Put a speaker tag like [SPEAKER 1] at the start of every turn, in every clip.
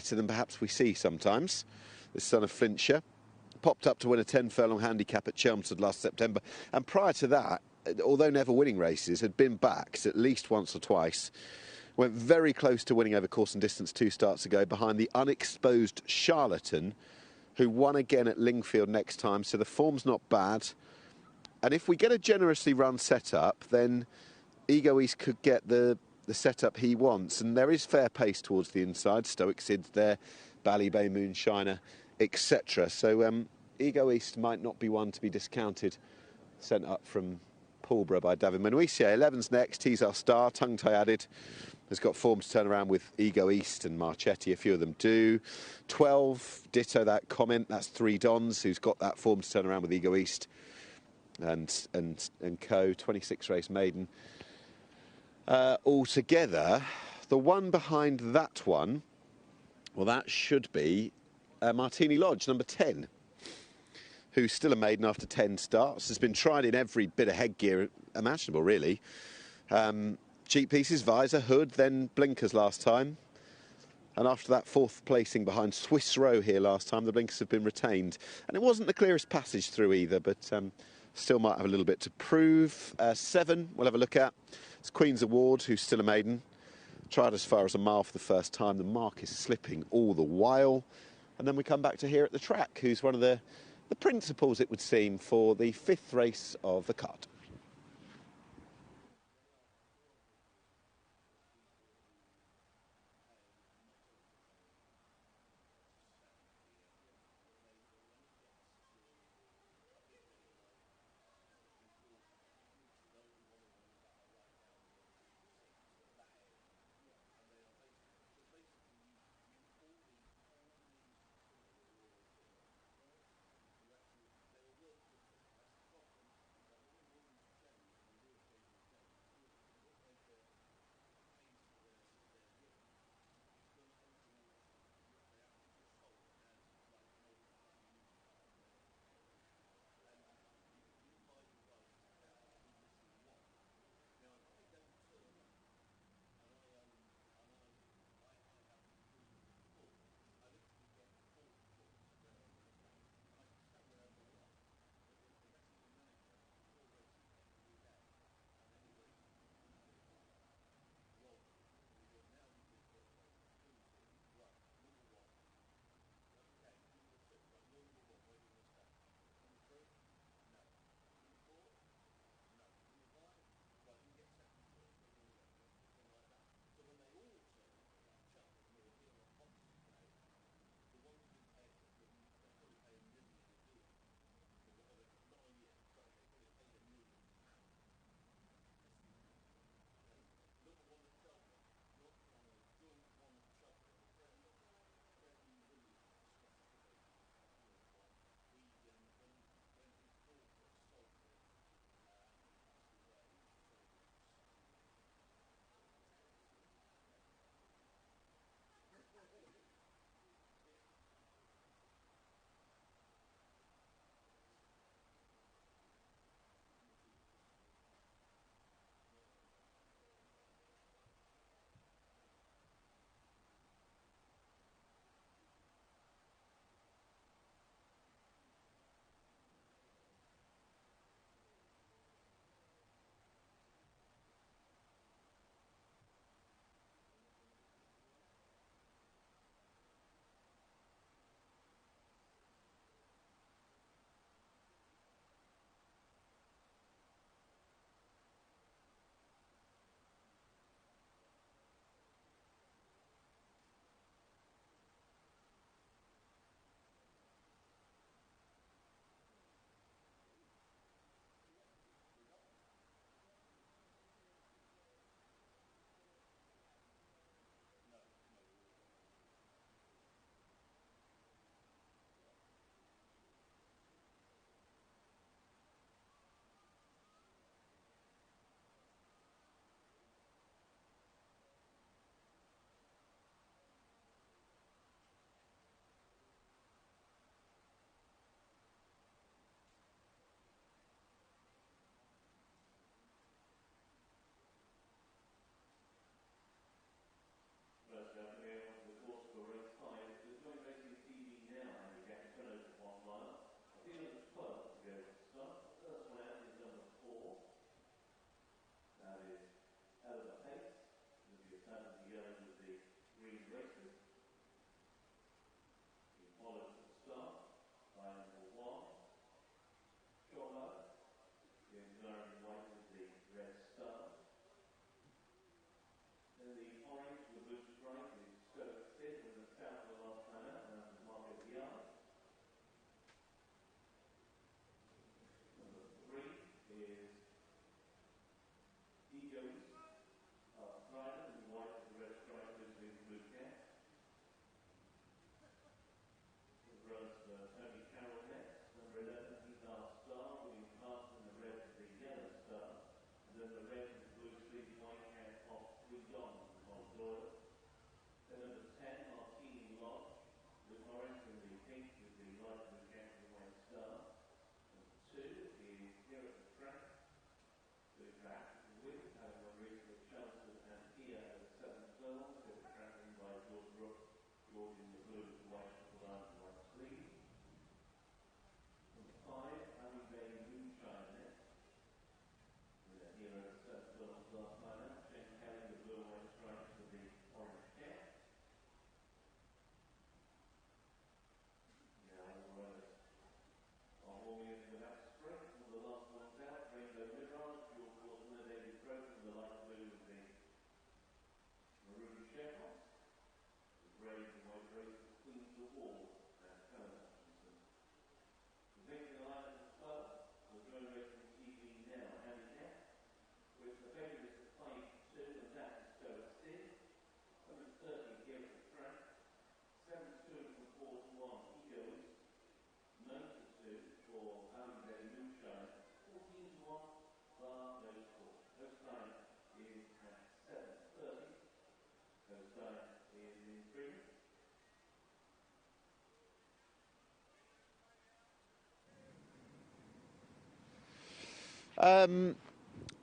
[SPEAKER 1] better than perhaps we see sometimes. The son of Flintshire popped up to win a 10-furlong handicap at Chelmsford last September, and prior to that, although never winning races, had been backed at least once or twice. Went very close to winning over course and distance 2 starts ago behind the unexposed Charlatan, who won again at Lingfield next time, so the form's not bad. And if we get a generously run setup, then Ego East could get the setup he wants, and there is fair pace towards the inside. Stoic Sid's there, Bally Bay Moonshiner, etc. So Ego East might not be one to be discounted, sent up from Pulborough by David Menuisier. 11's next, he's our star, tongue tie added. Has got form to turn around with Ego East and Marchetti, a few of them do. 12, ditto that comment, that's 3 Dons, who's got that form to turn around with Ego East and co. 26 race maiden. Altogether, the one behind that one, well, that should be Martini Lodge, number 10, who's still a maiden after 10 starts, has been tried in every bit of headgear imaginable, really. Cheek pieces, visor, hood, then blinkers last time. And after that 4th placing behind Swiss Row here last time, the blinkers have been retained. And it wasn't the clearest passage through either, but still might have a little bit to prove. 7, we'll have a look at. It's Queen's Award, who's still a maiden. Tried as far as a mile for the first time. The mark is slipping all the while. And then we come back to Heerathetrack, who's one of the principals, it would seem, for the 5th race of the card.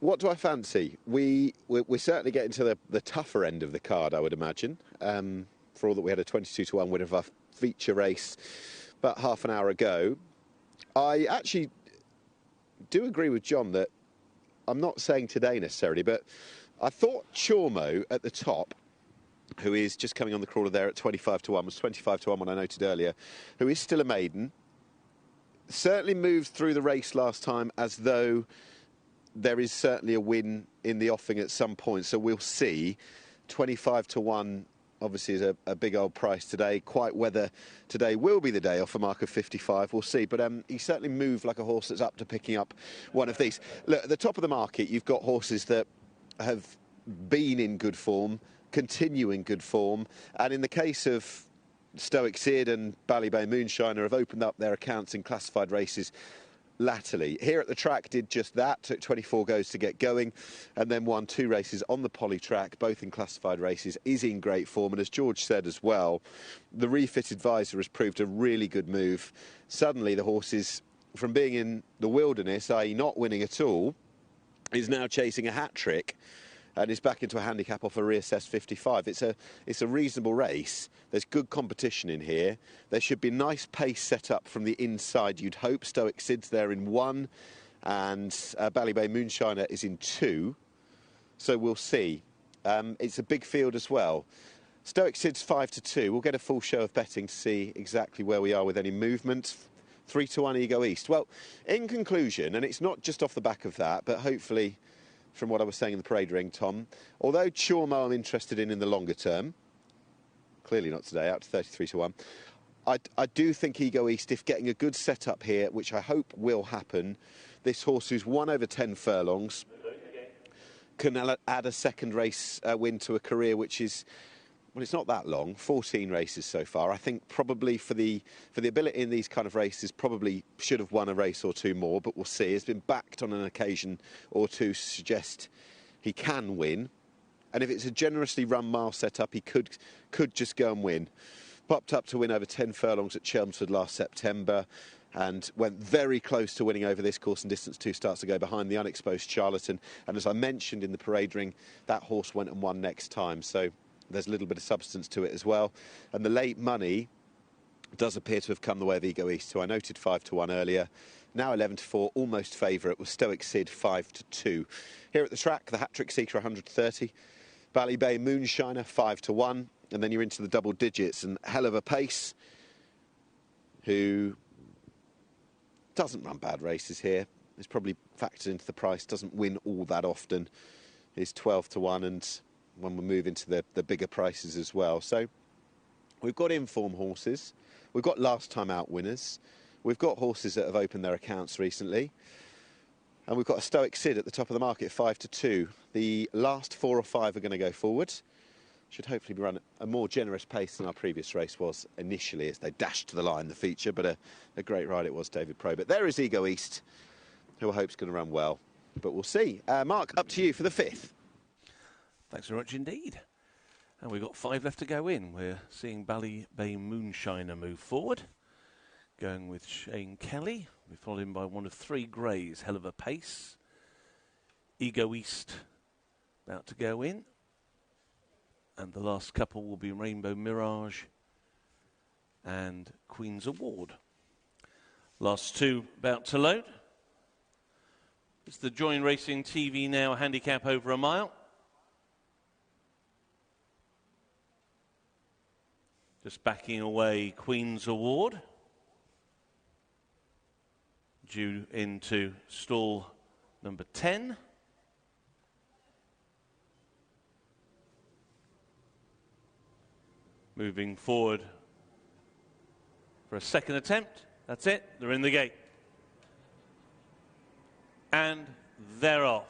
[SPEAKER 1] What do I fancy? We're certainly getting to the tougher end of the card, I would imagine. For all that we had a 22-1 win of our feature race about half an hour ago. I actually do agree with John that I'm not saying today necessarily, but I thought Chormo at the top, who is just coming on the crawler there at 25-1, was 25-1 when I noted earlier, who is still a maiden, certainly moved through the race last time as though there is certainly a win in the offing at some point. So we'll see. 25-1 obviously is a big old price today. Quite whether today will be the day off a mark of 55, we'll see. But he certainly moved like a horse that's up to picking up one of these. Look, at the top of the market, you've got horses that have been in good form, continue in good form. And in the case of Stoic Sid and Ballybay Moonshiner, have opened up their accounts in classified races latterly. Heerathetrack did just that, took 24 goes to get going, and then won 2 races on the poly track, both in classified races, is in great form. And as George said as well, the refit advisor has proved a really good move. Suddenly the horses, from being in the wilderness, i.e. not winning at all, is now chasing a hat-trick and is back into a handicap off a reassessed 55. It's a reasonable race. There's good competition in here. There should be nice pace set up from the inside, you'd hope. Stoic Sid's there in 1, and Ballybay Moonshiner is in 2. So we'll see. It's a big field as well. Stoic Sid's 5-2. We'll get a full show of betting to see exactly where we are with any movement. 3-1 Ego East. Well, in conclusion, and it's not just off the back of that, but hopefully from what I was saying in the parade ring, Tom, although Chormo I'm interested in the longer term, clearly not today, out to 33-1, I do think Ego East, if getting a good setup here, which I hope will happen, this horse who's won over 10 furlongs can add a second race win to a career which is, well, it's not that long, 14 races so far. I think probably for the ability in these kind of races, probably should have won a race or 2 more, but we'll see. He's been backed on an occasion or 2 to suggest he can win. And if it's a generously run mile setup, he could just go and win. Popped up to win over 10 furlongs at Chelmsford last September and went very close to winning over this course and distance 2 starts ago behind the unexposed Charlatan. And as I mentioned in the parade ring, that horse went and won next time. So there's a little bit of substance to it as well. And the late money does appear to have come the way of Ego East. So I noted 5-1 earlier. Now 11-4, almost favourite, with Stoic Sid 5-2. Here at the track, the hat-trick seeker 130. Ballybay Moonshiner 5-1. And then you're into the double digits. And hell of a pace, who doesn't run bad races here. It's probably factored into the price, doesn't win all that often. Is 12-1, and when we move into the bigger prices as well. So we've got inform horses, we've got last time out winners, we've got horses that have opened their accounts recently, and we've got a Stoic Sid at the top of the market, 5-2. The last 4 or 5 are going to go forward. Should hopefully be run at a more generous pace than our previous race was initially as they dashed to the line, the feature, but a great ride it was, David Pro. But there is Ego East, who I hope is going to run well, but we'll see. Mark, up to you for the 5th.
[SPEAKER 2] Thanks very much indeed. And we've got 5 left to go in. We're seeing Ballybay Moonshiner move forward. Going with Shane Kelly. We're followed him by one of 3 greys. Hell of a pace. Ego East about to go in. And the last couple will be Rainbow Mirage and Queen's Award. Last 2 about to load. It's the Join Racing TV Now handicap over a mile. Just backing away Queen's Award. Due into stall number 10. Moving forward for a second attempt. That's it. They're in the gate. And they're off.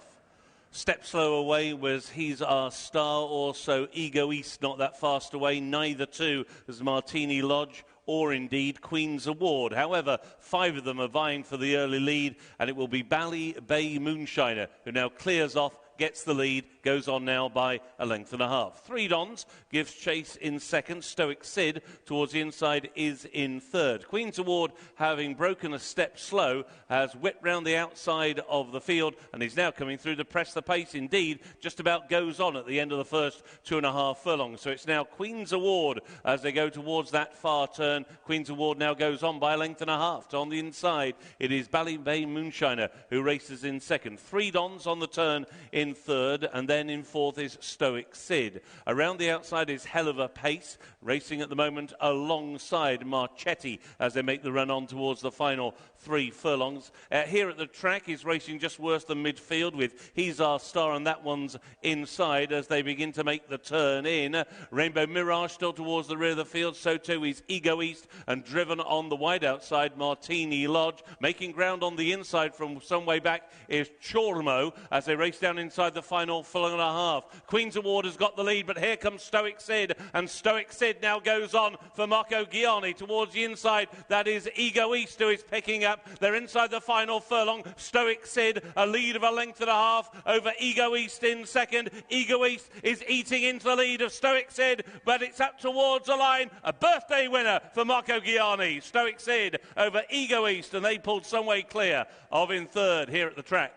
[SPEAKER 2] Step slow away was He's Our Star, also Ego East not that fast away, neither too as Martini Lodge or indeed Queen's Award. However, 5 of them are vying for the early lead, and it will be Bally Bay Moonshiner who now clears off, gets the lead, goes on now by a length and a half. 3 Dons gives chase in second. Stoic Sid towards the inside is in third. Queen's Award, having broken a step slow, has whipped round the outside of the field and is now coming through to press the pace. Indeed, just about goes on at the end of the first 2.5 furlongs. So it's now Queen's Award as they go towards that far turn. Queen's Award now goes on by a length and a half. On the inside, it is Bally Bay Moonshiner who races in second. 3 Dons on the turn in third, and then in fourth is Stoic Sid. Around the outside is Hell of a Pace, racing at the moment alongside Marchetti as they make the run on towards the final 3 furlongs. Here at the track is racing just worse than midfield with He's Our Star, and that one's inside as they begin to make the turn in. Rainbow Mirage still towards the rear of the field, so too is Ego East, and driven on the wide outside Martini Lodge. Making ground on the inside from some way back is Chormo as they race down inside the final furlong and a half. Queen's Award has got the lead, but here comes Stoic Sid, and Stoic Sid now goes on for Marco Gianni towards the inside. That is Ego East who is picking up. They're inside the final furlong. Stoic Sid, a lead of a length and a half over Ego East in second. Ego East is eating into the lead of Stoic Sid, but it's up towards the line. A birthday winner for Marco Gianni. Stoic Sid over Ego East, and they pulled some way clear of in third here at the track.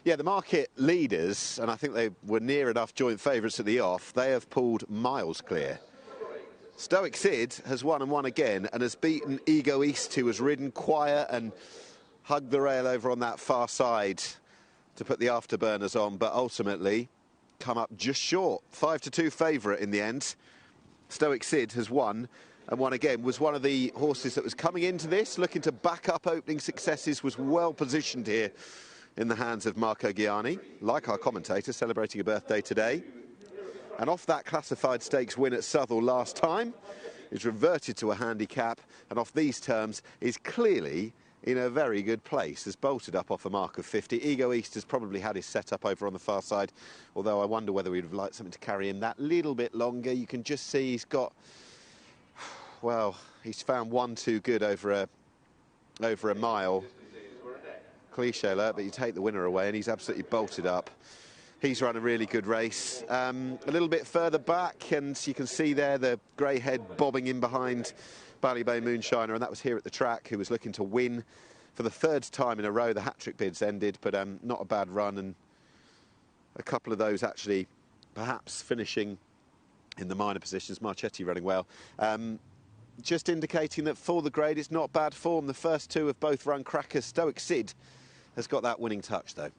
[SPEAKER 1] Yeah, the market leaders, and I think they were near enough joint favourites at the off, they have pulled miles clear. Stoic Sid has won and won again and has beaten Ego East, who was ridden quiet and hugged the rail over on that far side to put the afterburners on, but ultimately come up just short. 5-2 favourite in the end. Stoic Sid has won and won again. Was one of the horses that was coming into this, looking to back up opening successes, was well positioned here in the hands of Marco Gianni, like our commentator, celebrating a birthday today. And off that classified stakes win at Southall last time, is reverted to a handicap, and off these terms is clearly in a very good place. Has bolted up off a mark of 50. Ego East has probably had his setup over on the far side, although I wonder whether we'd have liked something to carry him that little bit longer. You can just see he's got, well, he's found one too good over a mile. Cliche alert, but you take the winner away and he's absolutely bolted up. He's run a really good race. A little bit further back, and you can see there the grey head bobbing in behind Bally Bay Moonshiner, and that was Here at the Track, who was looking to win for the 3rd time in a row. The hat-trick bids ended, but not a bad run, and a couple of those actually perhaps finishing in the minor positions. Marchetti running well. Just indicating that for the grade, it's not bad form. The first 2 have both run crackers. Stoic Sid has got that winning touch, though.